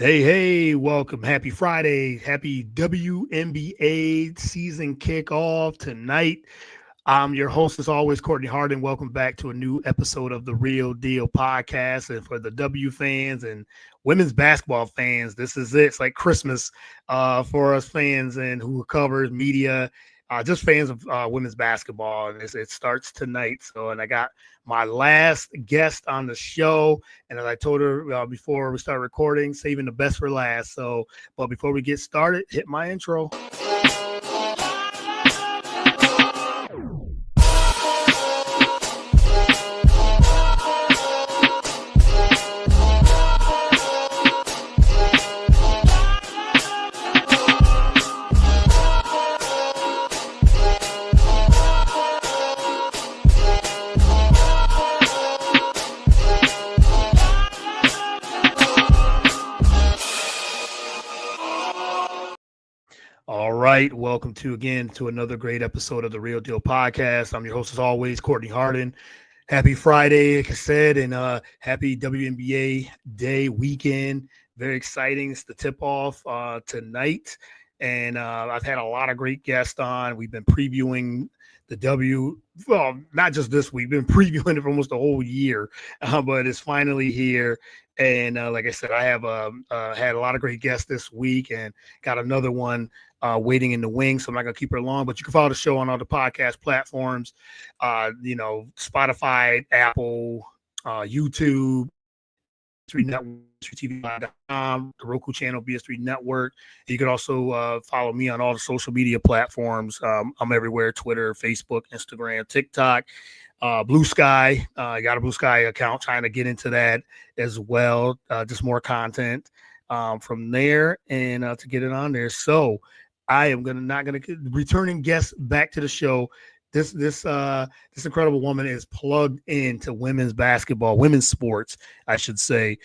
Hey, welcome. Happy Friday. Happy WNBA season kickoff tonight. I'm your host, as always, Courtney Hardin. Welcome back to a new episode of the Real Deal podcast. And for the W fans and women's basketball fans, this is it. It's like Christmas for us fans and who covers media, just fans of women's basketball. And it starts tonight. And I got my last guest on the show. And as I told her before we start recording, saving the best for last. But before we get started, hit my intro. All right. Welcome to another great episode of the Real Deal podcast. I'm your host, as always, Courtney Hardin. Happy Friday, like I said, and happy WNBA day weekend. Very exciting. It's the tip-off tonight. And I've had a lot of great guests on. We've been previewing the not just this week, we've been previewing it for almost a whole year, but it's finally here. And like I said, I have had a lot of great guests this week and got another one waiting in the wings. So I'm not going to keep her long, but you can follow the show on all the podcast platforms, Spotify, Apple, YouTube, B S3 Network, TV.com, the Roku channel, BS3 Network. You can also follow me on all the social media platforms. I'm everywhere: Twitter, Facebook, Instagram, TikTok, Blue Sky. I got a Blue Sky account, trying to get into that as well. Just more content from there and to get it on there. So I am not gonna returning guests back to the show. This incredible woman is plugged into women's basketball, women's sports, I should say,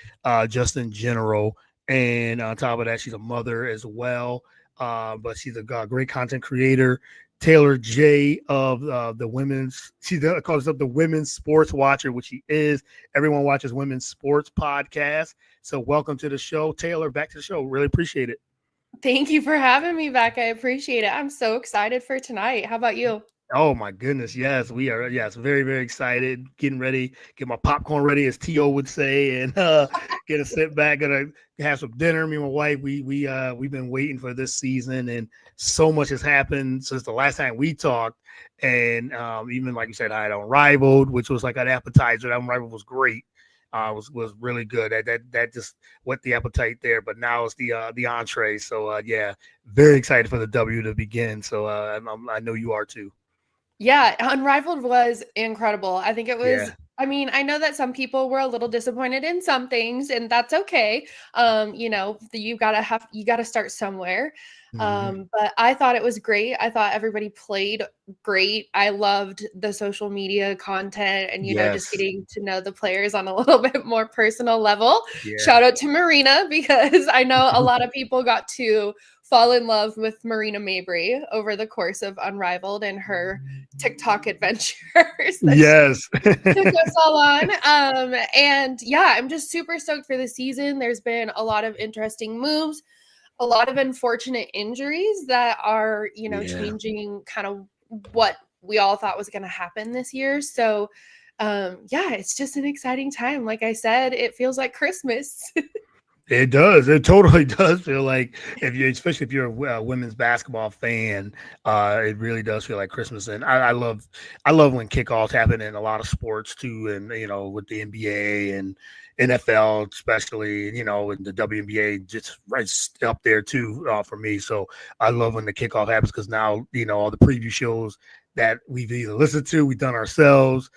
just in general. And on top of that, she's a mother as well. But she's a great content creator. Taelor Jae of the women's, she calls herself the Women's Sports Watcher, which she is. Everyone watches women's sports podcast. So welcome to the show, Taelor. Back to the show. Really appreciate it. Thank you for having me back. I appreciate it. I'm so excited for tonight. How about you? Oh my goodness. Yes, we are. Yes, very, very excited. Getting ready, get my popcorn ready, as T.O. would say, and gonna sit back, gonna have some dinner. Me and my wife, we've been waiting for this season, and so much has happened since the last time we talked. And even like you said, I had Unrivaled, which was like an appetizer. That Unrivaled was great. Was really good. That just whet the appetite there. But now it's the entree. So yeah, very excited for the W to begin. So I know you are too. Yeah, Unrivaled was incredible. I think it was, Yeah. I know that some people were a little disappointed in some things, and that's okay. You gotta start somewhere. Mm-hmm. But I thought it was great. I thought everybody played great. I loved the social media content and, just Yes. getting to know the players on a little bit more personal level. Yeah. Shout out to Marina, because I know a lot of people got to fall in love with Marina Mabry over the course of Unrivaled and her TikTok adventures that she Yes. took us all on. And yeah, I'm just super stoked for the season. There's been a lot of interesting moves, a lot of unfortunate injuries that are, Yeah. changing kind of what we all thought was going to happen this year. So, yeah, it's just an exciting time. Like I said, it feels like Christmas. It does. It totally does feel like, especially if you're a women's basketball fan, it really does feel like Christmas. And I love when kickoffs happen in a lot of sports too, and with the NBA and NFL especially, and the WNBA just right up there too for me. So I love when the kickoff happens because now all the preview shows that we've either listened to, we've done ourselves,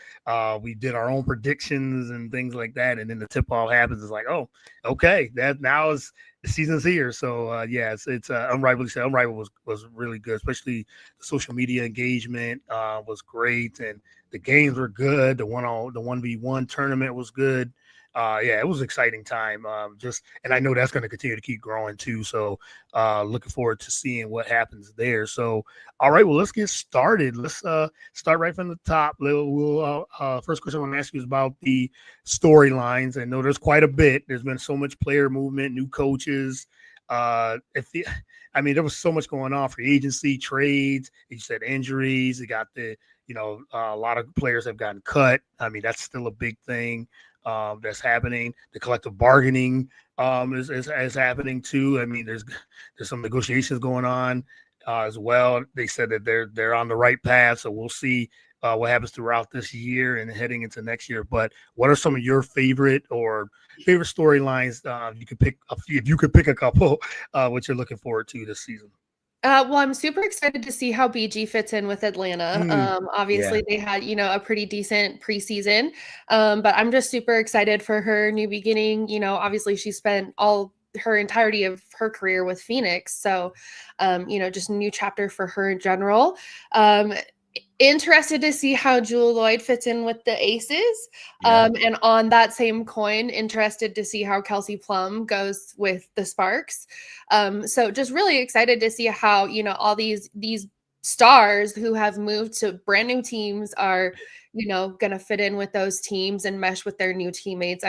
we did our own predictions and things like that, and then the tip off happens. It's like, oh, okay, that now is the season's here. So yeah, it's Unrivaled. Unrivaled was really good, especially the social media engagement was great, and the games were good. The 1v1 tournament was good. yeah, it was an exciting time. And I know that's going to continue to keep growing too. So looking forward to seeing what happens there. So, all right, well, let's get started. Let's start right from the top. First question I want to ask you is about the storylines. I know there's quite a bit. There's been so much player movement, new coaches. There was so much going on, free agency, trades. You said injuries. You got a lot of players have gotten cut. I mean, that's still a big thing that's happening. The collective bargaining is happening too. I mean, there's some negotiations going on as well. They said that they're on the right path, so we'll see what happens throughout this year and heading into next year. But what are some of your favorite storylines? You could pick a few, if you could pick a couple, what you're looking forward to this season. Well, I'm super excited to see how BG fits in with Atlanta. Obviously, they had, a pretty decent preseason, but I'm just super excited for her new beginning. Obviously, she spent all her entirety of her career with Phoenix. So, just a new chapter for her in general. Interested to see how Jewel Lloyd fits in with the Aces. And on that same coin, interested to see how Kelsey Plum goes with the Sparks. So just really excited to see how, all these stars who have moved to brand new teams are, going to fit in with those teams and mesh with their new teammates.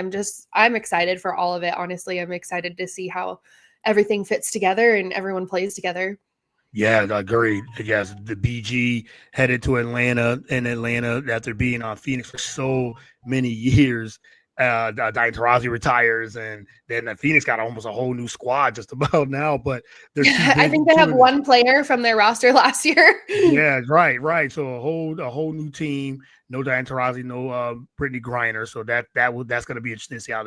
I'm excited for all of it. Honestly, I'm excited to see how everything fits together and everyone plays together. Yeah, agreed. Yes, the BG headed to Atlanta after being on Phoenix for so many years. Diane Taurasi retires, and then Phoenix got almost a whole new squad just about now. But I think they have one player from their roster last year. Yeah, right. So a whole new team. No Diane Taurasi, no Brittany Griner. So that's going to be interesting to see how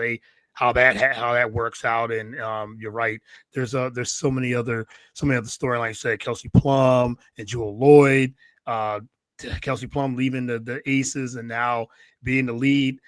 that works out. And you're right. There's so many other storylines. You said Kelsey Plum and Jewel Lloyd. Kelsey Plum leaving the Aces and now being the lead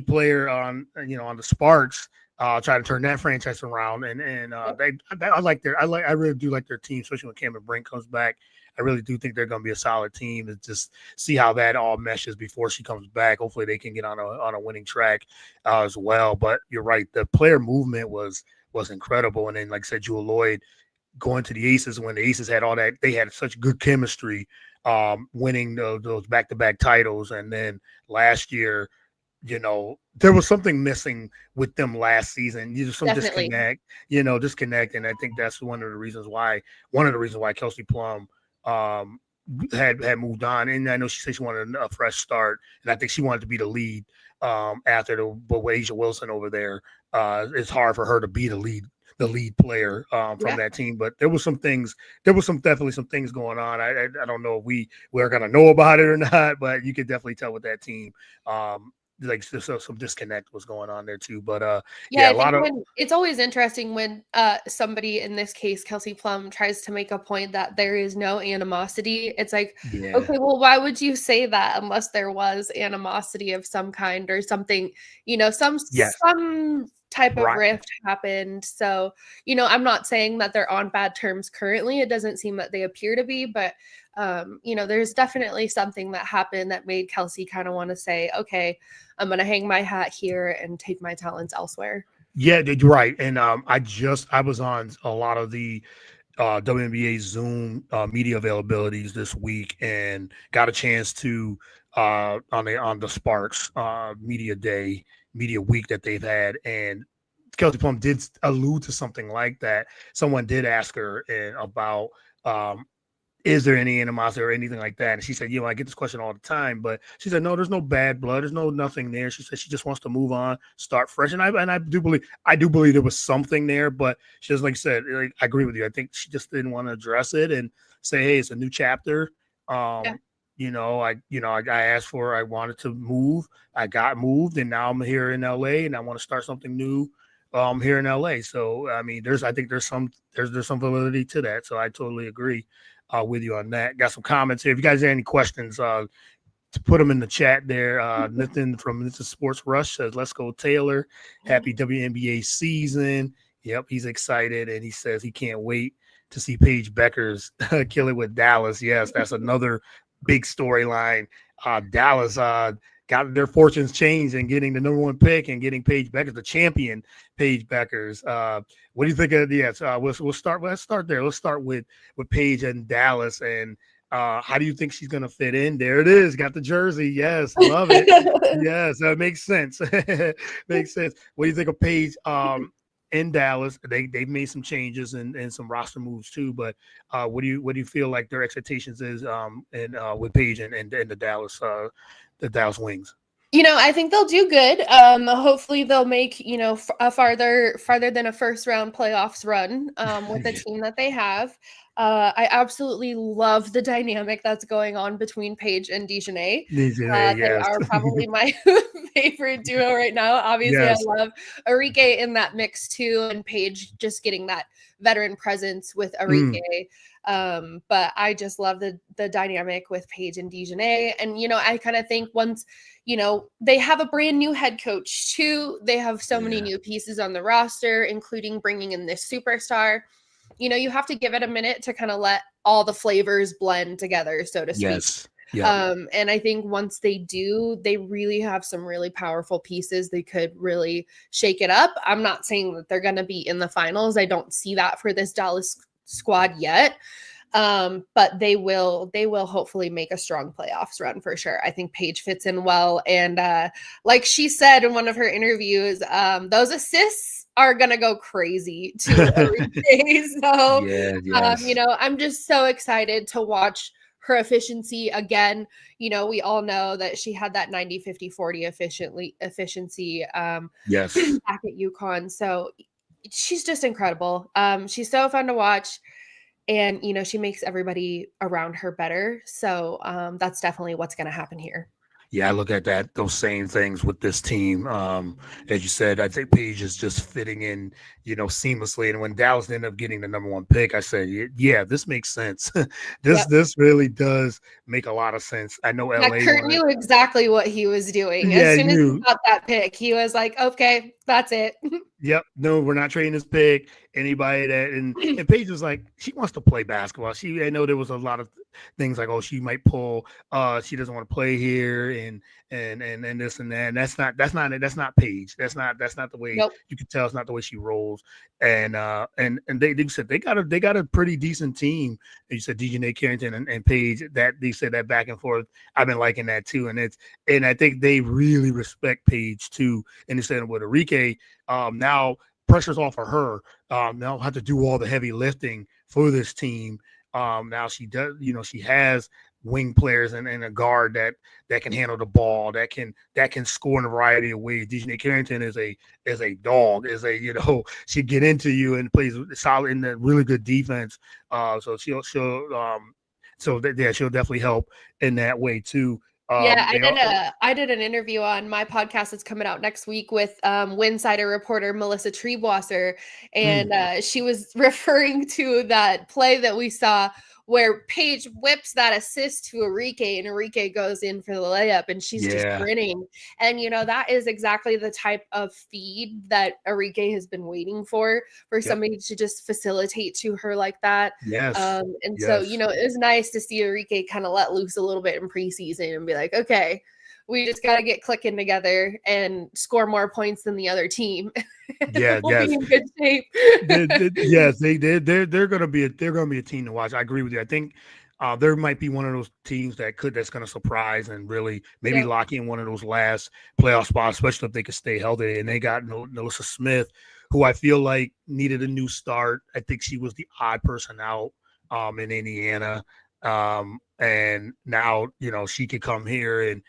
player on the Sparks. Try to turn that franchise around, and I really do like their team, especially when Cameron Brink comes back. I really do think they're going to be a solid team, and just see how that all meshes before she comes back. Hopefully, they can get on a winning track as well. But you're right, the player movement was incredible, and then like I said, Jewel Lloyd going to the Aces when the Aces had all that, they had such good chemistry, winning those back-to-back titles, and then last year. There was something missing with them last season. Some disconnect, and I think that's one of the reasons why Kelsey Plum had moved on. And I know she said she wanted a fresh start, and I think she wanted to be the lead after but with Asia Wilson over there. It's hard for her to be the lead player from that team. But there was definitely some things going on. I don't know if we're gonna know about it or not, but you could definitely tell with that team. Like some disconnect was going on there too, but it's always interesting when somebody, in this case Kelsey Plum, tries to make a point that there is no animosity. It's like, okay, well, why would you say that unless there was animosity of some kind or something, some type of rift happened. So, I'm not saying that they're on bad terms currently. It doesn't seem that they appear to be, but there's definitely something that happened that made Kelsey kind of want to say, okay, I'm going to hang my hat here and take my talents elsewhere. Yeah, you're right. And I was on a lot of the WNBA Zoom media availabilities this week and got a chance to on the Sparks media week that they've had, and Kelsey Plum did allude to something like that. Someone did ask her about is there any animosity or anything like that? And she said, I get this question all the time, but she said, no, there's no bad blood. There's nothing there. She said she just wants to move on, start fresh. And I do believe there was something there, but she just, like you said, I agree with you. I think she just didn't want to address it and say, hey, it's a new chapter. I asked for, I wanted to move. I got moved, and now I'm here in LA, and I want to start something new here in LA. So, I mean, there's some validity to that. So I totally agree with you on that. Got some comments here. If you guys have any questions, to put them in the chat there. Nathan from Nathan Sports Rush says, let's go Taylor. Happy WNBA season. Yep, he's excited, and he says he can't wait to see Paige Beckers kill it with Dallas. Yes, that's another big storyline. Dallas, got their fortunes changed and getting the number 1 pick and getting Paige Beckers, the champion Paige Beckers. What do you think of the? Yes, we'll start. Let's start there. Let's start with Paige and Dallas. And how do you think she's going to fit in? There it is. Got the jersey. Yes, love it. Yes, that makes sense. Makes sense. What do you think of Paige? In Dallas, they've made some changes and some roster moves too. But what do you feel like their expectations is and with Paige and the Dallas Wings? I think they'll do good. Hopefully they'll make, a farther than a first round playoffs run with the team that they have. I absolutely love the dynamic that's going on between Paige and DeJounte. Yes. They are probably my favorite duo right now. Obviously, Yes. I love Arike in that mix too, and Paige just getting that veteran presence with Arike. But I just love the dynamic with Paige and DeJounte. And, I kind of think once, they have a brand new head coach too. They have so many new pieces on the roster, including bringing in this superstar. You have to give it a minute to kind of let all the flavors blend together, so to speak. Yes. Yeah. And I think once they do, they really have some really powerful pieces. They could really shake it up. I'm not saying that they're going to be in the finals. I don't see that for this Dallas squad yet. But they will hopefully make a strong playoffs run for sure. I think Paige fits in well. And like she said in one of her interviews, those assists are gonna go crazy too every day. So I'm just so excited to watch her efficiency again. We all know that she had that 90-50-40 efficiency back at UConn. So she's just incredible. She's so fun to watch. And, she makes everybody around her better. So that's definitely what's going to happen here. Yeah, I look at those same things with this team. As you said, I think Paige is just fitting in, seamlessly. And when Dallas ended up getting the number 1 pick, I said, yeah, this makes sense. This really does make a lot of sense. I know LA. Kurt knew exactly what he was doing. Yeah, as soon as he got that pick, he was like, okay, that's it. Yep. No, we're not trading this pick. Anybody that and Paige was like, she wants to play basketball. I know there was a lot of things like, oh, she might pull, she doesn't want to play here and this and that. And that's not Paige. That's not the way. Nope. You can tell it's not the way she rolls. And they said they got a pretty decent team. You said DeJounte Carrington and Paige, that they said that back and forth. I've been liking that too. And I think they really respect Paige too. And they said with Arike, now pressure's off of her. Now have to do all the heavy lifting for this team. Now she does, she has wing players and a guard that can handle the ball, that can score in a variety of ways. DeJounte Carrington is a dog, she get into you and plays solid in the really good defense. So she'll definitely help in that way too. I did an interview on my podcast that's coming out next week with Winsider reporter Melissa Treebwasser, and she was referring to that play that we saw where Paige whips that assist to Arike and Arike goes in for the layup and she's just grinning. And, that is exactly the type of feed that Arike has been waiting for somebody to just facilitate to her like that. Yes. So, it was nice to see Arike kind of let loose a little bit in preseason and be like, okay, we just got to get clicking together and score more points than the other team. Yeah, we'll be in good shape. They're gonna be a team to watch. I agree with you. I think there might be one of those teams that's gonna surprise and really maybe lock in one of those last playoff spots, especially if they could stay healthy. And they got Melissa Smith, who I feel like needed a new start. I think she was the odd person out in Indiana, and now she could come here and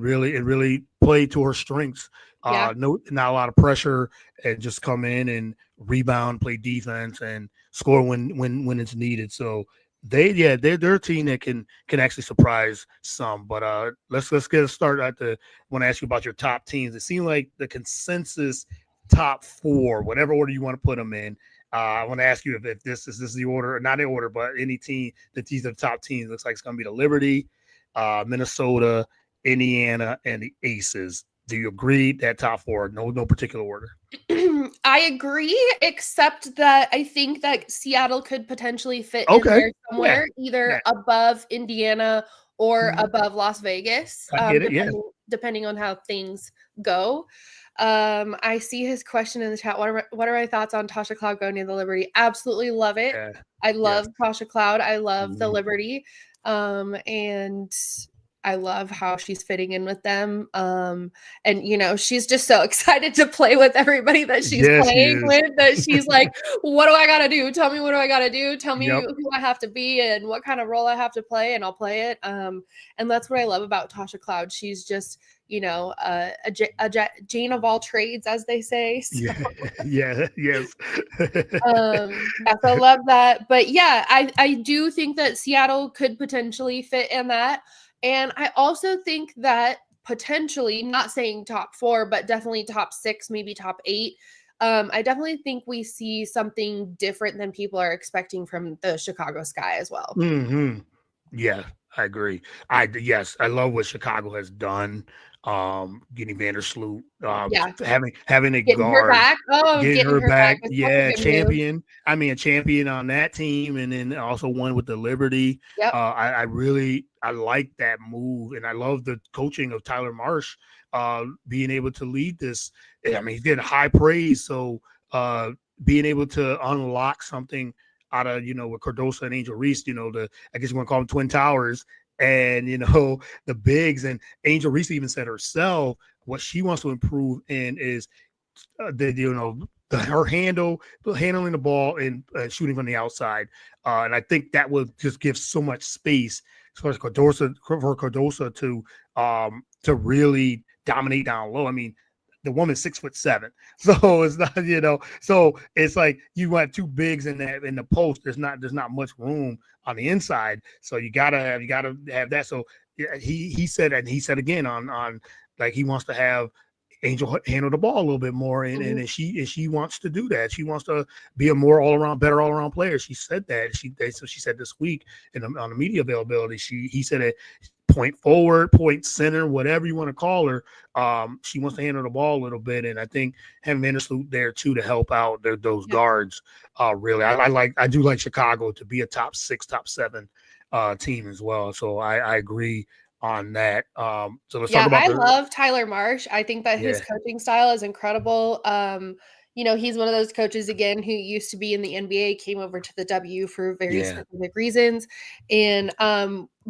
really play to her strengths. Not a lot of pressure, and just come in and rebound, play defense, and score when it's needed. So they're a team that can actually surprise some. But let's get a start at I want to ask you about your top teams. It seemed like the consensus top 4, whatever order you want to put them in. I want to ask you if this is the order, or not the order, but any team that these are the top teams. Looks like it's going to be the Liberty, Minnesota, Indiana, and the Aces. Do you agree that top 4? No particular order. I agree, except that I think that Seattle could potentially fit in there somewhere, either above Indiana or above Las Vegas, I get it. Yeah. depending on how things go. I see his question in the chat. What are my thoughts on Tasha Cloud going to the Liberty? Absolutely love it. Yeah. I love Tasha Cloud. I love the Mhm. Liberty. And I love how she's fitting in with them. And she's just so excited to play with everybody that she's playing with, that she's like, what do I gotta do? Tell me what do I gotta do? Tell me who I have to be and what kind of role I have to play, and I'll play it. And that's what I love about Tasha Cloud. She's just a Jane of all trades, as they say. So. Yes. So I love that. But yeah, I do think that Seattle could potentially fit in that. And I also think that potentially, not saying top 4, but definitely top 6, maybe top 8. I definitely think we see something different than people are expecting from the Chicago Sky as well. Mm-hmm. Yeah, I agree. I love what Chicago has done. Getting Vandersloot, having a getting guard, her back. Oh, getting her back. Yeah, champion. I mean, a champion on that team, and then also one with the Liberty. Yep. I like that move, and I love the coaching of Tyler Marsh, being able to lead this. I mean, he's getting high praise. So, being able to unlock something out of, with Cardoso and Angel Reese, I guess you want to call them Twin Towers, and, the bigs. And Angel Reese even said herself what she wants to improve in is her handling the ball and shooting from the outside. And I think that will just give so much space for Cardoso to really dominate down low. I mean, the woman's 6'7", so it's not, so it's like you want 2 bigs in the post. There's not much room on the inside, so you gotta have that. So he said, and he said again on like he wants to have Angel handle the ball a little bit more, and she wants to do that. She wants to be a more better all around player. She said that. So she said this week on the media availability. He said it. Point forward, point center, whatever you want to call her. She wants to handle the ball a little bit, and I think having Vandersloot there too to help out those guards. Really, I do like Chicago to be a top 6, top 7 team as well. So I agree on that. So let's talk about. I love Tyler Marsh. I think that his coaching style is incredible. He's one of those coaches, again, who used to be in the NBA, came over to the W for very specific reasons. And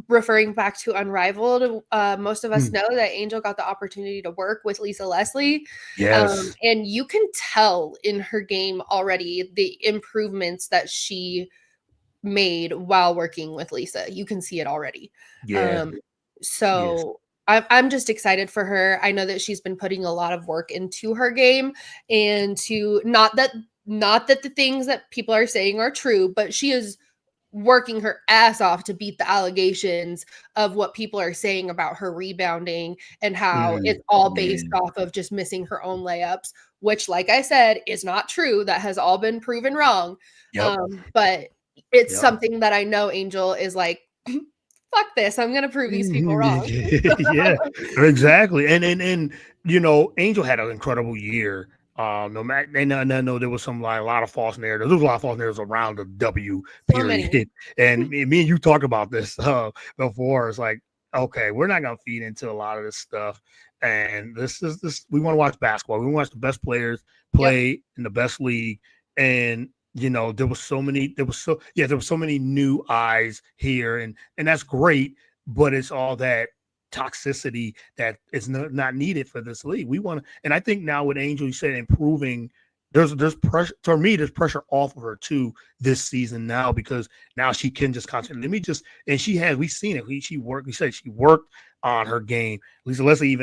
referring back to Unrivaled, most of us know that Angel got the opportunity to work with Lisa Leslie. Yes. And you can tell in her game already the improvements that she made while working with Lisa. You can see it already. So I'm just excited for her. I know that she's been putting a lot of work into her game, and to not that the things that people are saying are true, but she is working her ass off to beat the allegations of what people are saying about her rebounding and how it's all based off of just missing her own layups, which, like I said, is not true. That has all been proven wrong. But it's something that I know Angel is like, fuck this, I'm gonna prove these people wrong. Exactly. And Angel had an incredible year. No matter, and I know there was a lot of false narratives. There was a lot of false narratives around the W period. And me and you talked about this before. It's like, okay, we're not gonna feed into a lot of this stuff. And this we want to watch basketball. We want to watch the best players play in the best league. And there was so many new eyes here, and that's great, but it's all that toxicity that is not needed for this league. We want to, and I think now with Angel, you said improving, there's pressure for me. There's pressure off of her too this season now, because now she can just concentrate. We've seen it. She worked on her game. Lisa Leslie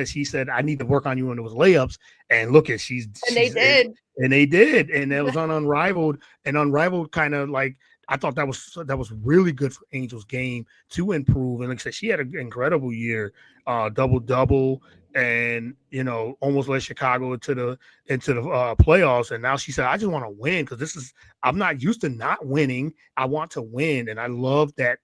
she said, I need to work on you when it was layups, and look at they did. And they did, and it was on Unrivaled, and Unrivaled kind of like, I thought that was really good for Angel's game to improve. And like I said, she had an incredible year, double, and almost led Chicago into the playoffs. And now she said, I just want to win, because I'm not used to not winning. I want to win, and I love that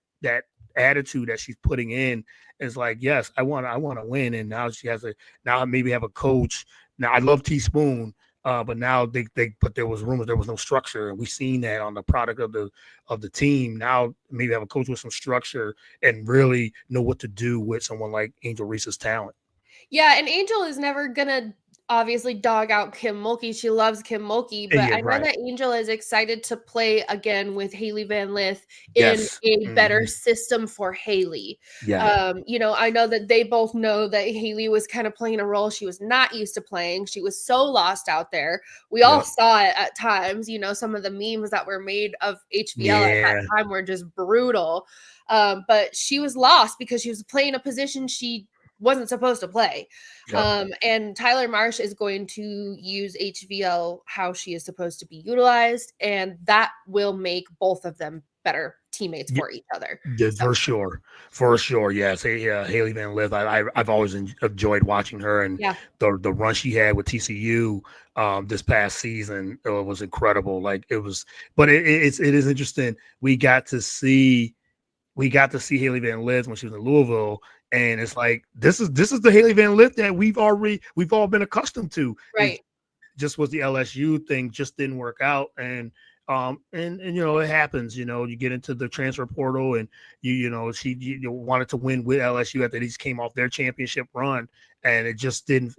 attitude that she's putting in. It's like, yes, I want to win, and now she has maybe have a coach. Now I love Teaspoon. But now but there was rumors there was no structure, and we've seen that on the product of the team. Now maybe have a coach with some structure and really know what to do with someone like Angel Reese's talent. Yeah, and Angel is never gonna obviously dog out Kim Mulkey. She loves Kim Mulkey, but Yeah, I know right. that Angel is excited to play again with Haley Van Lith in Yes. a better system for Haley. Yeah. I know that they both know that Haley was kind of playing a role she was not used to playing. She was so lost out there. We all saw it at times. Some of the memes that were made of HVL at that time were just brutal. But she was lost because she was playing a position she wasn't supposed to play. And Tyler Marsh is going to use HVL how she is supposed to be utilized, and that will make both of them better teammates for each other. Yeah, for sure. Yes. Haley Van Lith. I've always enjoyed watching her, and the run she had with TCU this past season was incredible. Like it was, but it is interesting. We got to see Haley Van Lith when she was in Louisville. And it's like this is the Haley Van Lith that we've all been accustomed to. Right. It just was the LSU thing just didn't work out, and it happens. You get into the transfer portal, and she wanted to win with LSU after these came off their championship run, and it just didn't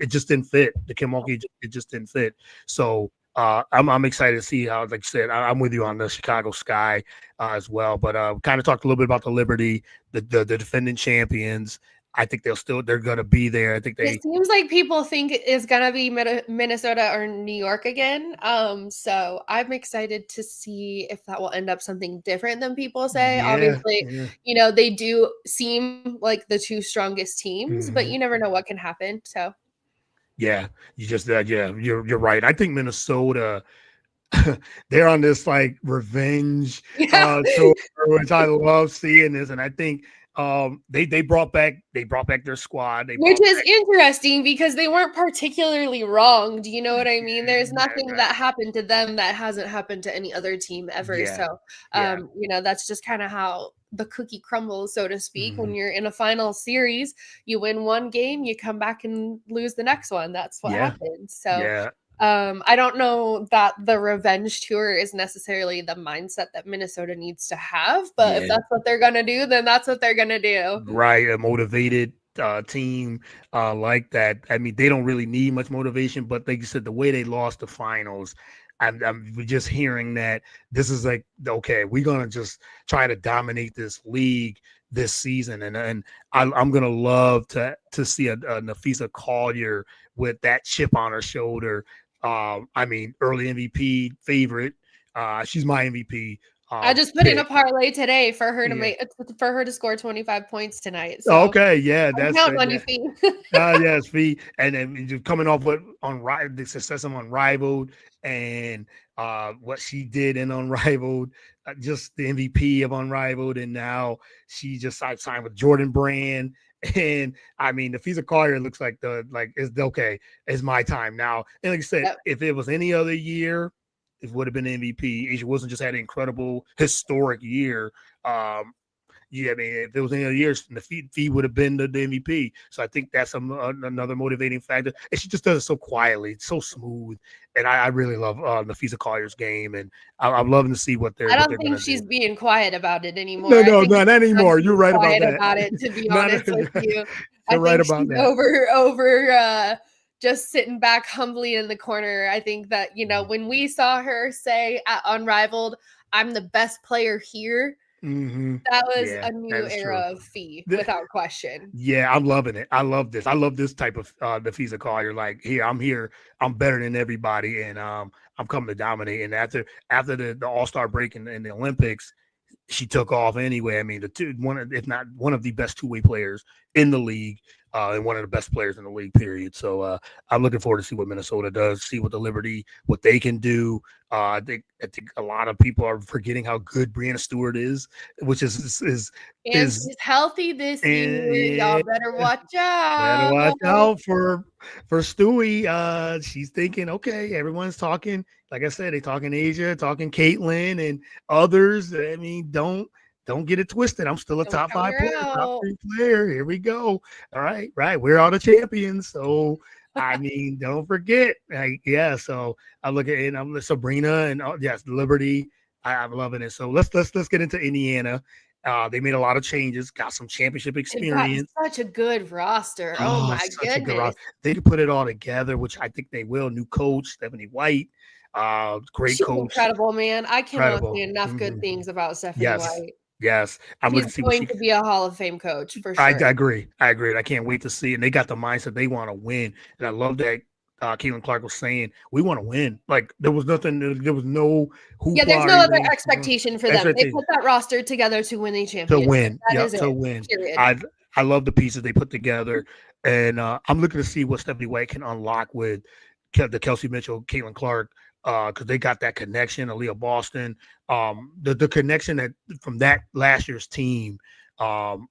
fit. The Kim Mulkey, it just didn't fit. So I'm excited to see how, like I said, I'm with you on the Chicago Sky as well. But kind of talked a little bit about the Liberty, the defending champions. I think they're going to be there. I think it seems like people think it's going to be Minnesota or New York again. So I'm excited to see if that will end up something different than people say. Obviously, they do seem like the two strongest teams, but you never know what can happen. So. Yeah, you're right. I think Minnesota, they're on this like revenge tour, which I love seeing this, and I think they brought back their squad, which is interesting because they weren't particularly wrong. Do you know what I mean? There's nothing that happened to them that hasn't happened to any other team ever. So, that's just kind of how the cookie crumbles, so to speak. When you're in a final series, you win one game, you come back and lose the next one. That's what happens. So, I don't know that the revenge tour is necessarily the mindset that Minnesota needs to have, but if that's what they're going to do, then that's what they're going to do. Right. A motivated team like that. I mean, they don't really need much motivation, but like you said, the way they lost the finals, I'm just hearing that this is like, okay, we're going to just try to dominate this league this season. And I'm going to love to see a Nafisa Collier with that chip on her shoulder. I mean, early MVP favorite. She's my MVP. I just put in a parlay today for her to score 25 points tonight. So okay, that's on you, Fee. Yes, Fee, and then coming off the success of Unrivaled and what she did in Unrivaled, just the MVP of Unrivaled, and now she just signed with Jordan Brand. And I mean, the Nafisa Collier looks like it's okay. It's my time now. And like I said, if it was any other year, it would have been MVP. Asia Wilson just had an incredible historic year. I mean, if there was any other years, the fee would have been the MVP. So I think that's another motivating factor. And she just does it so quietly, so smooth. And I really love Nafisa Collier's game, and I'm loving to see what they're. I don't think she's being quiet about it anymore. No, not anymore. You're right about that. About it, to be honest with you, you're right about that. Over just sitting back humbly in the corner. I think that when we saw her say at Unrivaled, "I'm the best player here." That was a new era of Fee, without question. Yeah, I'm loving it. I love this. I love this type of Nafisa Collier. Like, I'm better than everybody, and I'm coming to dominate. And after the All-Star break in the Olympics, she took off anyway. I mean, if not one of the best two-way players in the league, and one of the best players in the league, period. So I'm looking forward to see what Minnesota does, see what the Liberty, what they can do. I think a lot of people are forgetting how good Breanna Stewart is, which is she's healthy this year. Y'all better watch out. Better watch out for Stewie. She's thinking, okay, everyone's talking. Like I said, they talking Asia, talking Caitlin and others. I mean, don't get it twisted. I'm still a top 5 player, top 3 player. Here we go. All right. We're all the champions. So I mean, don't forget. So I look at it, and I'm Sabrina and yes, Liberty. I'm loving it. So let's get into Indiana. They made a lot of changes, got some championship They've got experience. such a good roster. Oh Oh, my such a good goodness. roster. They could put it all together, which I think they will. New coach, Stephanie White. Great She's coach. incredible, man. I cannot say Incredible. enough good things about Stephanie Yes. White. Yes. I'm She's looking to see what going she to be a Hall of Fame coach for I sure. agree. I agree. I can't wait to see it. And they got the mindset they want to win. And I love that Caitlin Clark was saying, we want to win. Like there was nothing, there was no hoopla. Yeah, there's no or other anything. expectation for them. They Expectation put that roster together to win a to championship. win. That Yep, is it. to win. Period. I love the pieces they put together. And I'm looking to see what Stephanie White can unlock with the Kelsey Mitchell, Caitlin Clark, because they got that connection, Aaliyah Boston. The connection that from that last year's team. I'm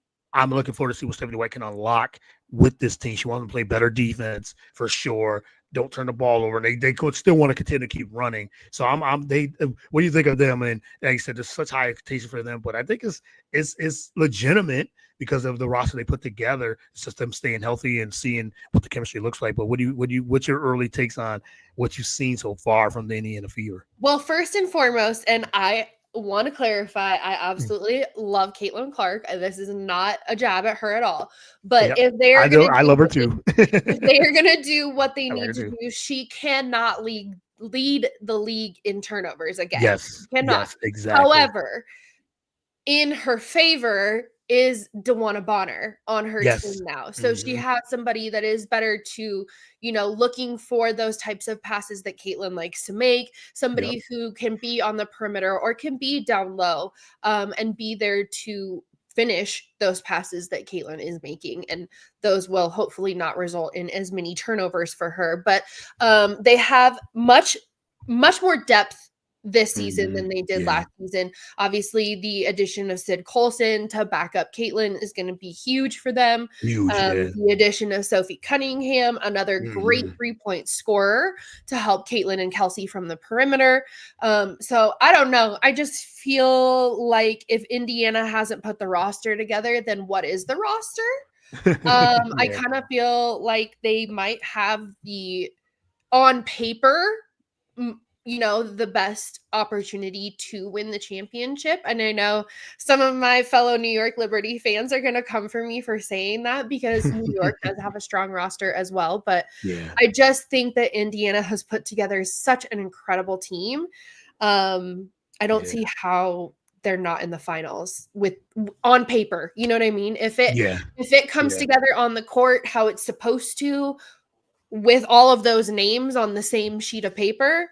looking forward to see what Stephanie White can unlock with this team. She wants to play better defense for sure. Don't turn the ball over. They could still want to continue to keep running. So they. What do you think of them? And like I said, there's such high expectation for them, but I think it's legitimate because of the roster they put together. It's just them staying healthy and seeing what the chemistry looks like. But what's your early takes on what you've seen so far from the Indiana Fever? Well, first and foremost, and I want to clarify, I absolutely love Caitlin Clark. This is not a jab at her at all. But Yep. if they are going to, I love her too. if they are going to do what they I like need her to too. do, she cannot lead the league in turnovers again. Yes. Cannot. Yes. Exactly. However, in her favor is DeWanna Bonner on her team now. So she has somebody that is better to, looking for those types of passes that Caitlin likes to make, somebody who can be on the perimeter or can be down low and be there to finish those passes that Caitlin is making. And those will hopefully not result in as many turnovers for her. But they have much more depth this season than they did last season. Obviously, the addition of Sid Colson to back up Caitlin is going to be huge for them. The addition of Sophie Cunningham, another great 3-point scorer to help Caitlin and Kelsey from the perimeter. So I don't know. I just feel like if Indiana hasn't put the roster together, then what is the roster? I kind of feel like they might have the on paper the best opportunity to win the championship. And I know some of my fellow New York Liberty fans are going to come for me for saying that because New York does have a strong roster as well. But I just think that Indiana has put together such an incredible team. I don't see how they're not in the finals on paper. You know what I mean? If it comes together on the court, how it's supposed to, with all of those names on the same sheet of paper,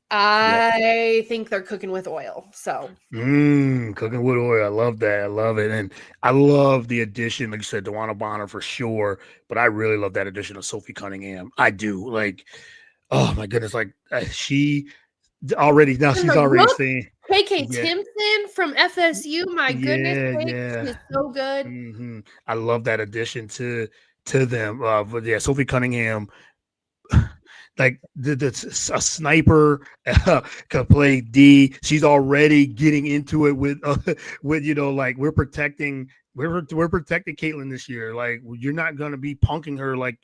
I think they're cooking with oil. So cooking with oil. I love that. I love it. And I love the addition, like you said, DeWanna Bonner for sure. But I really love that addition of Sophie Cunningham. I do. Like, oh my goodness. Like she's already saying KK Timpson from FSU. My goodness, she is so good. I love that addition to them. But Sophie Cunningham. Like a sniper can play D. She's already getting into it with like we're protecting Caitlin this year. Like you're not gonna be punking her like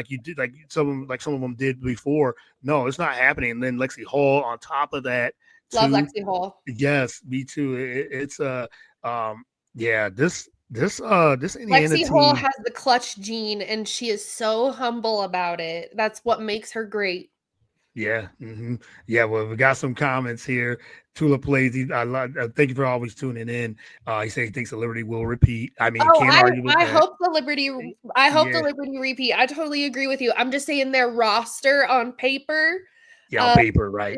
you did, like some of them did before. No, it's not happening. And then Lexi Hall on top of that. Love Lexi Hall. Yes, me too. This Indiana Lexi team, Hall has the clutch gene, and she is so humble about it. That's what makes her great. Yeah. Well, we got some comments here. Tula plays. Thank you for always tuning in. He says he thinks the Liberty will repeat. I mean, can't argue with that. I hope the Liberty repeat. I totally agree with you. I'm just saying their roster on paper. Yeah, on paper, right.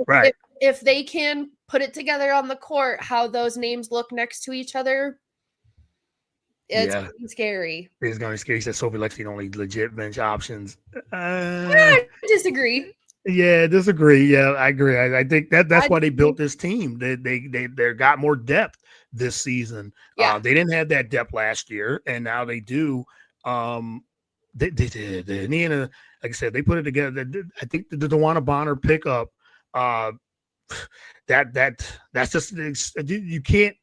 If they can put it together on the court, how those names look next to each other, it's scary. It's going to be scary. He said Sophie Lexi only legit bench options. I disagree. Yeah, disagree. Yeah, I agree. I think that's why they built this team. They got more depth this season. They didn't have that depth last year, and now they do. They did. Indiana, like I said, they put it together. I think the DeWanna Bonner pickup. That's just you can't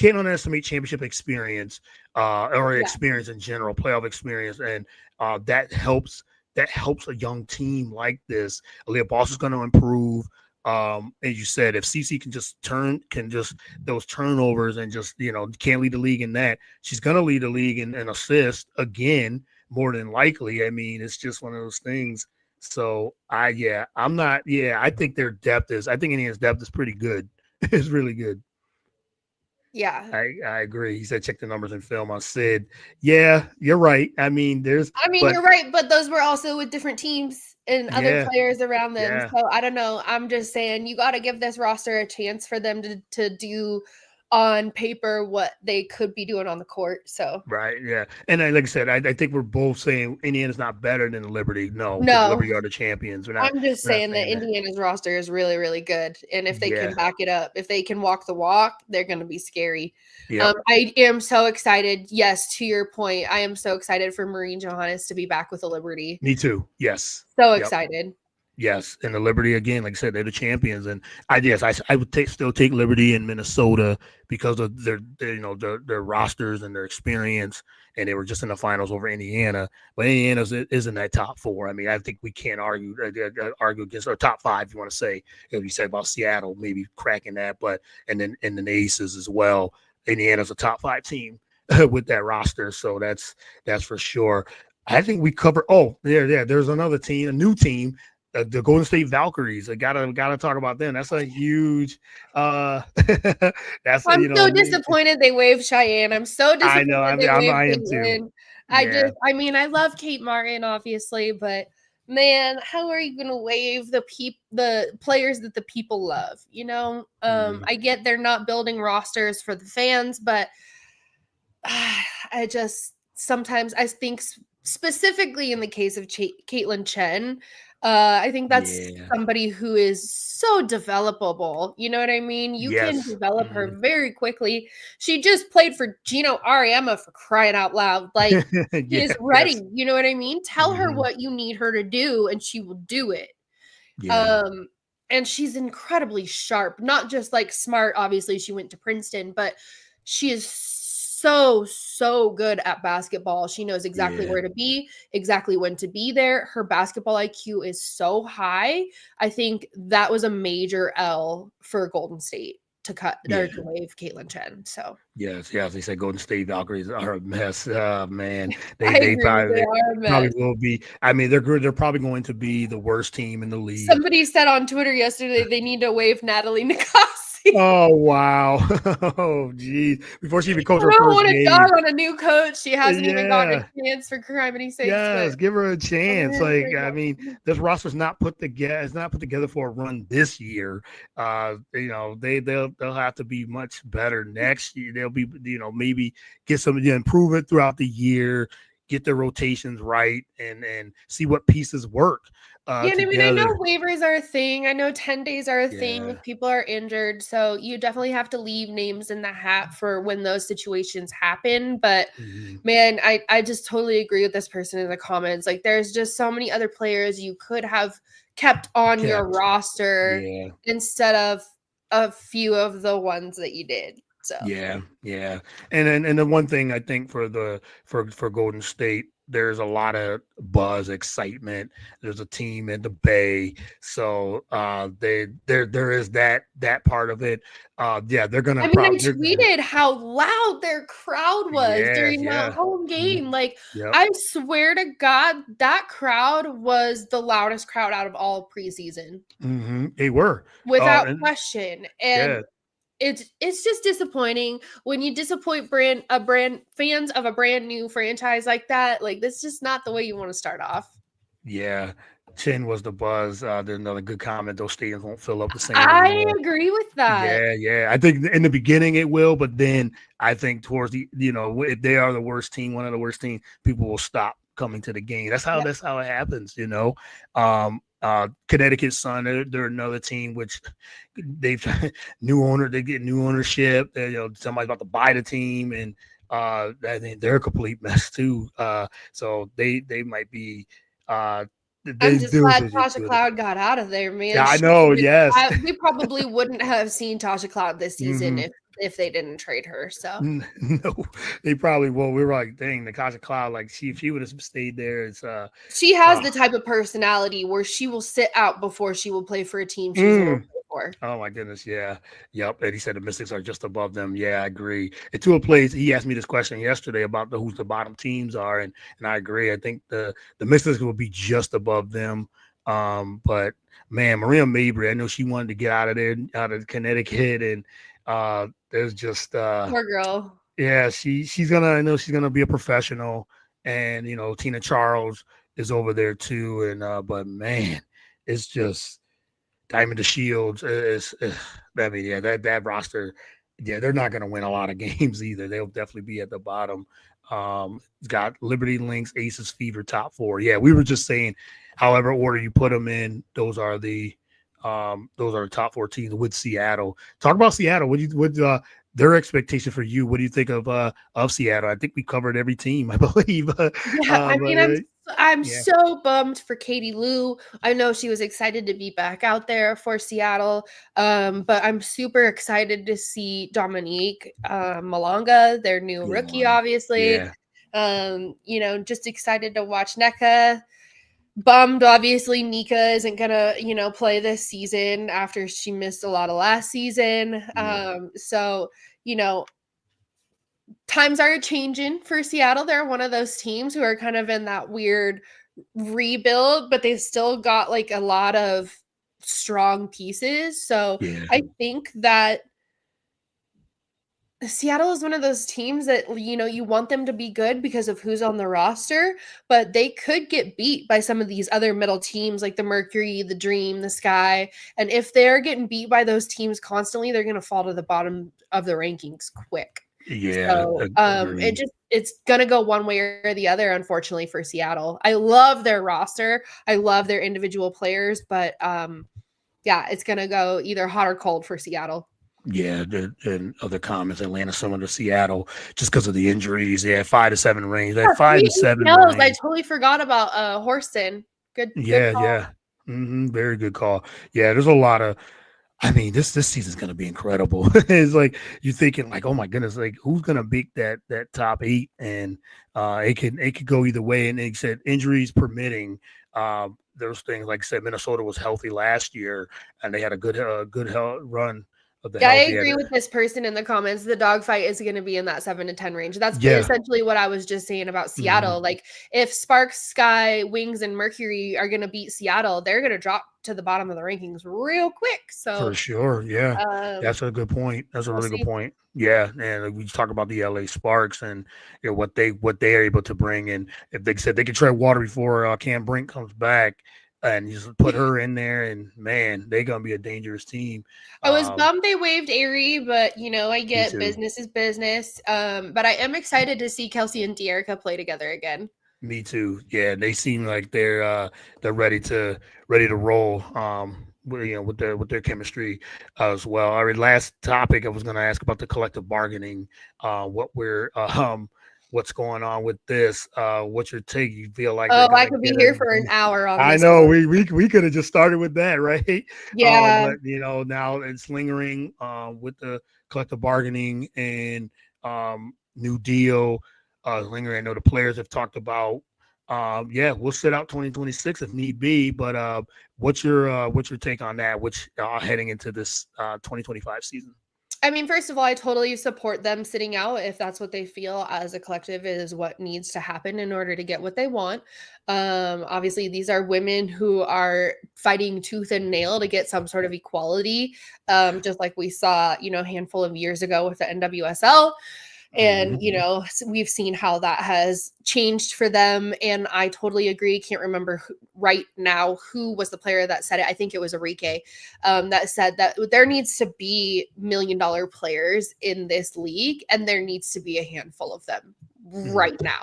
underestimate championship experience or experience in general, playoff experience, and that helps that helps a young team like this. Aaliyah Boss is going to improve. As you said, if CC can just those turnovers and just, can't lead the league in that, she's going to lead the league in assist again, more than likely. I mean, it's just one of those things. So I think I think Indiana's depth is pretty good. It's really good. Yeah. I agree. He said check the numbers in film on Sid. Yeah, you're right. I mean, you're right, but those were also with different teams and other players around them. Yeah. So I don't know. I'm just saying you got to give this roster a chance for them to do on paper what they could be doing on the court. So right, yeah, and like I said, I think we're both saying Indiana's not better than the Liberty. No, no, Liberty are the champions. I'm just saying that Indiana's roster is really, really good, and if they can back it up, if they can walk the walk, they're going to be scary. Yep. I am so excited. Yes, to your point, I am so excited for Maureen Johannes to be back with the Liberty. Me too. Yes, so excited. Yes, and the Liberty again, like I said, they're the champions, and I would still take Liberty in Minnesota because of their rosters and their experience, and they were just in the finals over Indiana. But Indiana is in that top four. I mean, I think we can't argue against our top five. If you want to say, if you said about Seattle, maybe cracking that, but and then the Aces as well. Indiana's a top five team with that roster, so that's for sure. I think we cover. Oh, there's another team, a new team. The Golden State Valkyries. I gotta talk about them. That's a huge. I'm so disappointed they waived Cheyenne. I'm so disappointed. I know. I am too. I love Kate Martin, obviously, but man, how are you gonna waive the players that the people love? I get they're not building rosters for the fans, but I just sometimes I think specifically in the case of Caitlin Chen. I think that's somebody who is so developable. You know what I mean? You can develop her very quickly. She just played for Gino Ariema, for crying out loud. Like, she is ready. Yes. You know what I mean? Tell her what you need her to do, and she will do it. Yeah. And she's incredibly sharp, not just like smart. Obviously, she went to Princeton, but she is so good at basketball. She knows exactly where to be, exactly when to be there. Her basketball IQ is so high. I think that was a major L for Golden State to cut or to waive Caitlin Chen. So yes, they said Golden State Valkyries are a mess. Man, they probably will be. I mean, they're probably going to be the worst team in the league. Somebody said on Twitter yesterday they need to waive Natalie Nikasi. Oh wow! Oh geez! Before she even coached her first game, dog on a new coach. She hasn't even gotten a chance for criminy sakes. Yes, give her a chance. Like I mean, this roster's not put together. It's not put together for a run this year. They'll have to be much better next year. They'll be maybe get some improvement throughout the year. Get their rotations right and see what pieces work. I mean, I know waivers are a thing. I know 10 days are a thing if people are injured. So you definitely have to leave names in the hat for when those situations happen. But man, I just totally agree with this person in the comments. Like, there's just so many other players you could have kept on your roster instead of a few of the ones that you did. So yeah. And the one thing I think for Golden State, there's a lot of buzz, excitement. There's a team in the Bay, so there is that part of it. They're gonna. I tweeted how loud their crowd was during that home game. Like, I swear to God, that crowd was the loudest crowd out of all preseason. They were without question, and. It's just disappointing when you disappoint fans of a brand new franchise like that. Like, this is just not the way you want to start off. Yeah. Chin was the buzz. There's another good comment. Those stadiums won't fill up the same. I agree with that. Yeah. I think in the beginning it will, but then I think towards the, if they are the worst team, one of the worst teams, people will stop coming to the game. That's how it happens, Connecticut Sun, they're another team which they've they get new ownership. Somebody's about to buy the team, and I think they're a complete mess too. So they might be. I'm just glad Tasha Cloud got out of there, man. Yeah, I know. Yes, we probably wouldn't have seen Tasha Cloud this season if if they didn't trade her. So No, they probably won't. We were like, dang, Natasha Cloud, like if she would have stayed there, it's she has the type of personality where she will sit out before she will play for a team she's going to play for. Oh my goodness, yeah. Yep. And he said the Mystics are just above them. Yeah, I agree. And to a place, he asked me this question yesterday about who's the bottom teams are, and I agree. I think the Mystics will be just above them. But man, Maria Mabry, I know she wanted to get out of there, out of Connecticut, and there's just poor girl. Yeah, I know she's gonna be a professional, and Tina Charles is over there too, and but man, it's just Diamond the Shields I mean, yeah, that roster, yeah, they're not gonna win a lot of games either. They'll definitely be at the bottom. It's got Liberty Lynx, Aces, Fever, top four. Yeah, we were just saying, however order you put them in, those are the top four teams with Seattle. Talk about Seattle. What their expectation for you? What do you think of Seattle? I think we covered every team, I believe. Yeah, I mean, I'm so bummed for Katie Lou. I know she was excited to be back out there for Seattle, but I'm super excited to see Dominique Malonga, their new rookie, obviously. Yeah. Just excited to watch NECA. Bummed, obviously, Nika isn't gonna, play this season after she missed a lot of last season. So, times are changing for Seattle. They're one of those teams who are kind of in that weird rebuild, but they still got like a lot of strong pieces. So I think that Seattle is one of those teams that, you want them to be good because of who's on the roster, but they could get beat by some of these other middle teams like the Mercury, the Dream, the Sky. And if they're getting beat by those teams constantly, they're going to fall to the bottom of the rankings quick. Yeah. So it's going to go one way or the other, unfortunately, for Seattle. I love their roster. I love their individual players, but it's going to go either hot or cold for Seattle. Yeah, and other comments, Atlanta similar to Seattle, just because of the injuries. Yeah, 5 to 7 range. That 5 to 7 range. I totally forgot about Horston. Good. Yeah, good call. yeah. Very good call. Yeah, there's a lot of. I mean, this season's gonna be incredible. It's like you're thinking, like, oh my goodness, like who's gonna beat that top 8, and it could go either way. And they said injuries permitting. Those things, like I said, Minnesota was healthy last year, and they had a good run. I agree with this person in the comments. The dogfight is going to be in that 7 to 10 range. That's essentially what I was just saying about Seattle. Like if Sparks, Sky, Wings, and Mercury are going to beat Seattle, they're going to drop to the bottom of the rankings real quick. So for sure, yeah, that's a good point. That's a really good point. Yeah, and we talk about the LA Sparks and what they are able to bring, and if they said they could tread water before Cam Brink comes back. And just put her in there, and man, they're gonna be a dangerous team. I was bummed they waived Aerie, but I get business is business. But I am excited to see Kelsey and Dearica play together again. Me too. Yeah, they seem like they're ready to roll. With their chemistry as well. All right, last topic I was going to ask about the collective bargaining. What's going on with this? What's your take? You feel like I could be here for an hour on this. I know we could have just started with that, right? Yeah. But now it's lingering with the collective bargaining and new deal lingering. I know the players have talked about we'll sit out 2026 if need be, but what's your take on that, which heading into this 2025 season? I mean, first of all, I totally support them sitting out if that's what they feel as a collective is what needs to happen in order to get what they want. Obviously, these are women who are fighting tooth and nail to get some sort of equality, just like we saw, a handful of years ago with the NWSL. And, we've seen how that has changed for them. And I totally agree. Can't remember right now who was the player that said it. I think it was Enrique that said that there needs to be $1 million players in this league. And there needs to be a handful of them right now.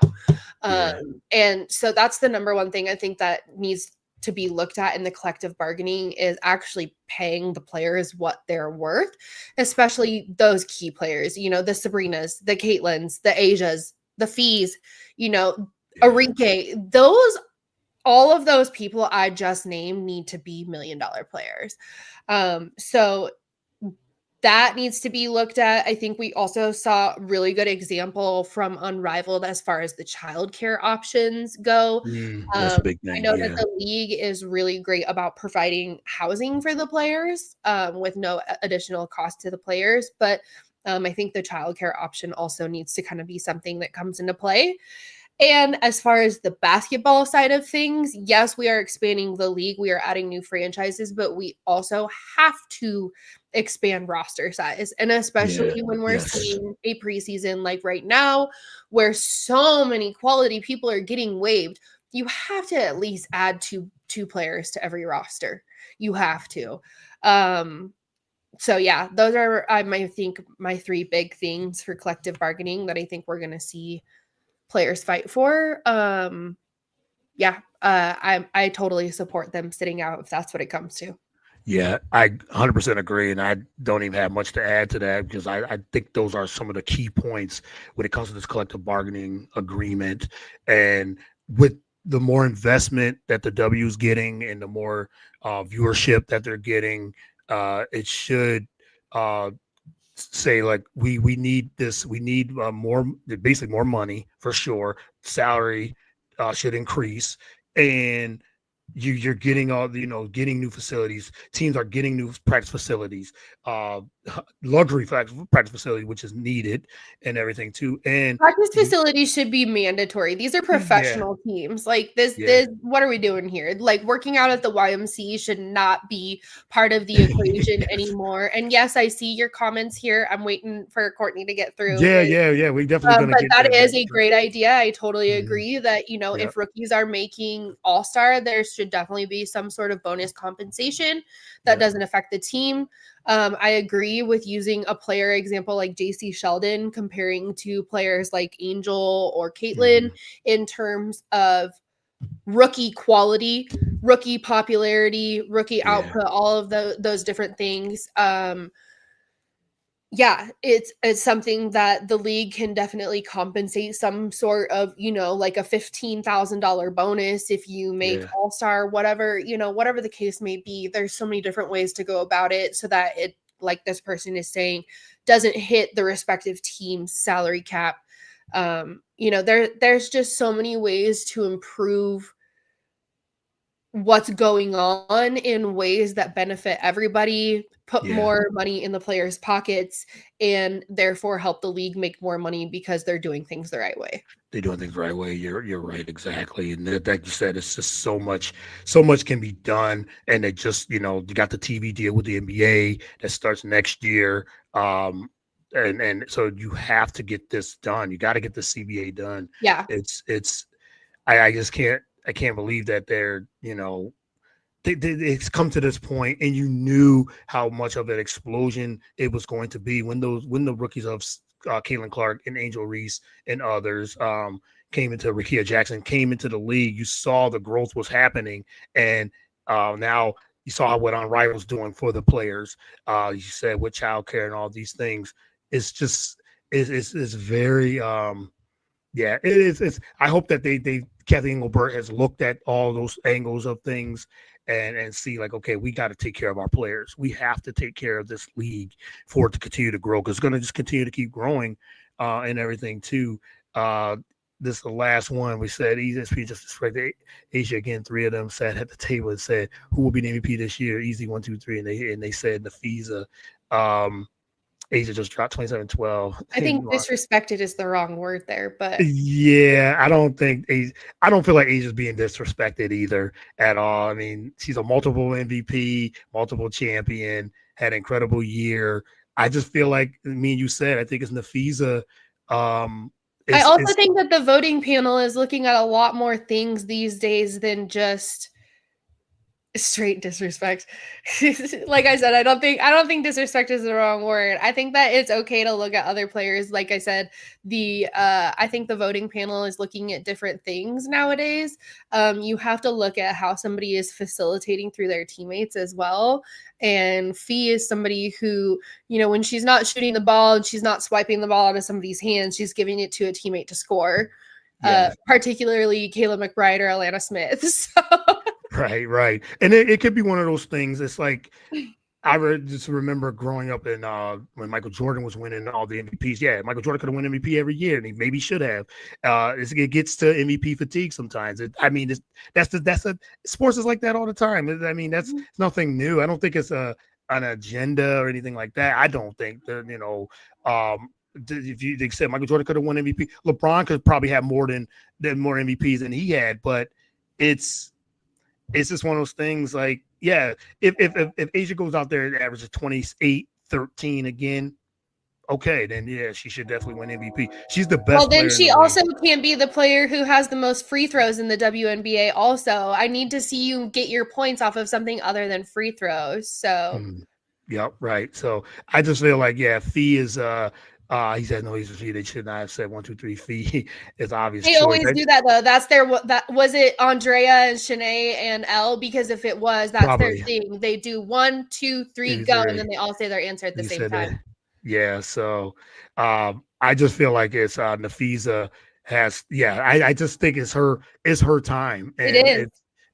And so that's the number one thing I think that needs to be looked at in the collective bargaining is actually paying the players what they're worth, especially those key players, the Sabrinas, the Caitlins, the Asias, the Fees, Enrique, all of those people I just named need to be $1 million players. So that needs to be looked at. I think we also saw a really good example from Unrivaled as far as the childcare options go. That's a big I thing. know that Yeah. the league is really great about providing housing for the players with no additional cost to the players, but I think the childcare option also needs to kind of be something that comes into play. And as far as the basketball side of things, yes, we are expanding the league. We are adding new franchises, but we also have to expand roster size. And especially Yeah. when we're Yes. seeing a preseason like right now, where so many quality people are getting waived, you have to at least add two players to every roster. You have to. So yeah, those are I think my three big things for collective bargaining that I think we're gonna see players fight for. I totally support them sitting out if that's what it comes to. Yeah, I 100% agree, and I don't even have much to add to that because I think those are some of the key points when it comes to this collective bargaining agreement. And with the more investment that the W is getting and the more viewership that they're getting, it should say like we need this, we need more, basically more money for sure. Salary should increase, and you're getting all the, getting new facilities. Teams are getting new practice facilities, uh luxury practice facility, which is needed, and everything too. And Practice you, facilities should be mandatory. These are yeah, professional teams. Like this, yeah. this, what are we doing here? Like working out at the YMC should not be part of the equation Yes. anymore. And yes, I see your comments here. I'm waiting for Courtney to get through. Yeah, we definitely gonna But get that there is next. a great idea. I totally Mhm. agree that, Yeah, if rookies are making all-star, there should definitely be some sort of bonus compensation that yeah. doesn't affect the team. I agree with using a player example like JC Sheldon comparing to players like Angel or Caitlin Mhm. in terms of rookie quality, rookie popularity, rookie Yeah, output, all of those different things. Yeah, it's something that the league can definitely compensate some sort of, like a $15,000 bonus if you make yeah, all-star, whatever, whatever the case may be. There's so many different ways to go about it so that it, like this person is saying, doesn't hit the respective team's salary cap. There's just so many ways to improve what's going on in ways that benefit everybody, put yeah. more money in the players' pockets, and therefore help the league make more money because they're doing things the right way. They're doing things the right way. You're right, exactly. And like you said, it's just so much can be done. And it just, you got the TV deal with the NBA that starts next year. And so you have to get this done. You got to get the CBA done. Yeah. It's I just can't believe that they're, it's come to this point, and you knew how much of an explosion it was going to be when the rookies of Caitlin Clark and Angel Reese and others came into Rickea Jackson came into the league. You saw the growth was happening, and now you saw what Unrivaled was doing for the players. You said with childcare and all these things, it's just it's very yeah, it is. I hope that they Kathy Engelbert has looked at all those angles of things and see like, okay, we got to take care of our players. We have to take care of this league for it to continue to grow, because it's going to just continue to keep growing and everything too. This is the last one. We said ESP just respected Asia again. Three of them sat at the table and said, "Who will be the MVP this year?" Easy 1, 2, 3, and they said Nafisa. Asia just dropped 27-12. I think disrespected is the wrong word there, but Yeah, I don't feel like Asia's being disrespected either at all. I mean, she's a multiple MVP, multiple champion, had an incredible year. I just feel like me and you said, I think it's Nafisa. I also It's think that the voting panel is looking at a lot more things these days than just straight disrespect. Like I said, I don't think disrespect is the wrong word. I think that it's okay to look at other players. Like I said, I think the voting panel is looking at different things nowadays. You have to look at how somebody is facilitating through their teammates as well. And Fee is somebody who, when she's not shooting the ball and she's not swiping the ball out of somebody's hands, she's giving it to a teammate to score. yeah. Particularly Kayla McBride or Alana Smith. So Right. And it could be one of those things. It's like just remember growing up in when Michael Jordan was winning all the MVPs. Yeah, Michael Jordan could have won MVP every year, and he maybe should have. It gets to MVP fatigue sometimes. That's sports is like that all the time. That's nothing new. I don't think it's an agenda or anything like that. I don't think that if you said Michael Jordan could have won MVP, LeBron could probably have more MVPs than he had, but it's just one of those things like, yeah, if Asia goes out there and averages 28-13 again, okay, then yeah, she should definitely win MVP. She's the best. Well, then she also can't be the player who has the most free throws in the WNBA. Also, I need to see you get your points off of something other than free throws. So, yep, right. So I just feel like, yeah, Fee is he said no, he's a fee. They should not have said 1, 2, 3 fee. It's obvious. They always do that though. That's that was it Andrea and Shanae and Elle, because if it was, that's probably their thing. They do 1, 2, 3, go, and then they all say their answer at the same time. Yeah. So I just feel like it's Nafisa has, I just think it's her time. And it is.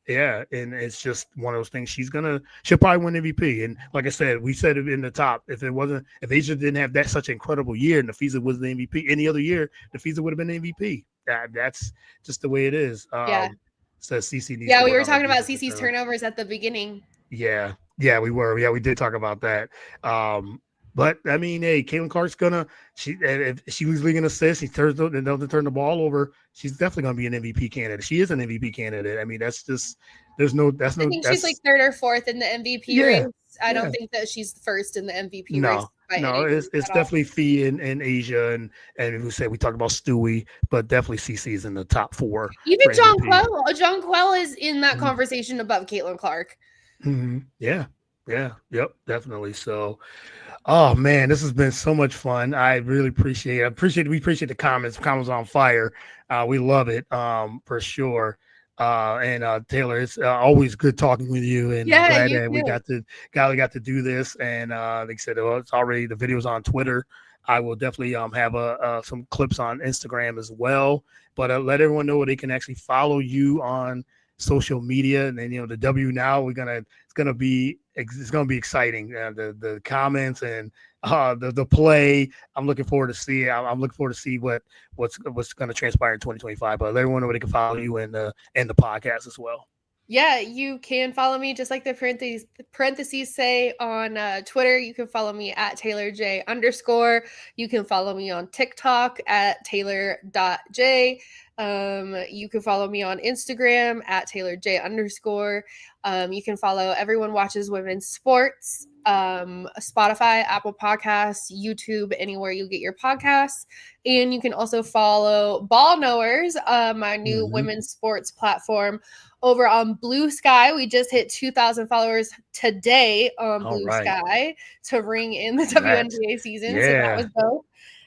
Yeah, and it's just one of those things. She'll probably win MVP. And like I said, we said it in the top. If Asia didn't have that such an incredible year, Nafisa was the MVP. Any other year, Nafisa would have been the MVP. That's just the way it is. So CC needs. Yeah, we were talking about CC's turnovers at the beginning. Yeah, we were. Yeah, we did talk about that. But I mean, hey, Caitlin Clark's if she was leading assists, she doesn't turn the ball over, she's definitely gonna be an MVP candidate. She is an MVP candidate. I mean, that's just I think she's like third or fourth in the MVP race. I don't think that she's first in the MVP race. No, it's definitely Fee and Asia and who said we talked about Stewie, but definitely CC's in the top 4. Even Jonquel is in that conversation above Caitlin Clark. Yeah, yep, definitely. So. Oh man, this has been so much fun. I really appreciate it. We appreciate the comments. Comments on fire. We love it for sure. And Taylor, it's always good talking with you. And I'm glad that we got to do this. And like I said, it's already the videos on Twitter. I will definitely have some clips on Instagram as well. But let everyone know where they can actually follow you on social media. And then the W now it's gonna be exciting. The comments and the play. I'm looking forward to see. I'm looking forward to see what's going to transpire in 2025. But let everyone know where they can follow you and the podcast as well. Yeah, you can follow me just like the parentheses say on Twitter. You can follow me at Taelor Jae_. You can follow me on TikTok at Taelor.Jae. You can follow me on Instagram at Taelor Jae_. You can follow Everyone Watches Women's Sports, Spotify, Apple Podcasts, YouTube, anywhere you get your podcasts. And you can also follow Ball Knowers, my new women's sports platform, over on Blue Sky. We just hit 2,000 followers today on Blue Sky to ring in the WNBA season. So that was dope.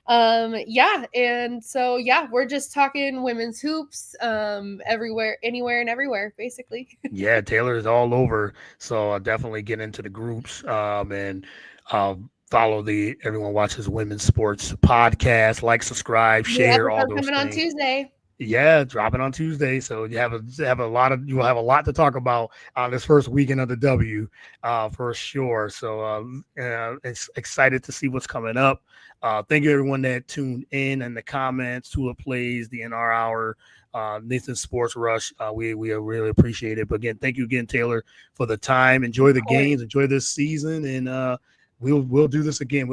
And so we're just talking women's hoops everywhere, anywhere and everywhere, basically. Yeah, Taylor is all over, so definitely get into the groups and follow the Everyone Watches Women's Sports podcast, like, subscribe, share, all those things. On Tuesday. Yeah, dropping on Tuesday. So you will have a lot to talk about on this first weekend of the W, for sure. So it's excited to see what's coming up. Thank you everyone that tuned in the comments, Tula Plays, the NR Hour, Nathan Sports Rush. We really appreciate it. But again, thank you again, Taylor, for the time. Enjoy the games, enjoy this season, and we'll do this again.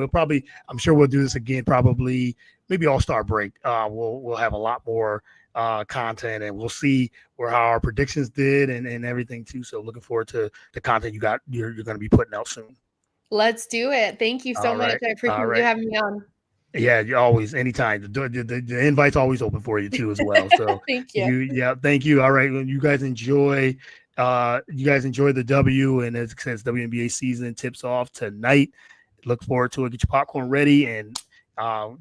I'm sure we'll do this again, probably maybe All-Star break. We'll have a lot more content, and we'll see how our predictions did and everything too. So looking forward to the content you're going to be putting out soon. Let's do it. Thank you so much. I appreciate you having me on. Yeah, you always, anytime. The invite's always open for you too as well. So thank you. Thank you. All right, you guys enjoy the W, and as WNBA season tips off tonight. Look forward to it. Get your popcorn ready, and go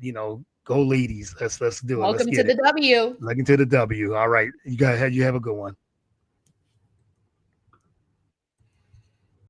ladies. Let's do it. Welcome to the W. Welcome to the W. All right, you have a good one.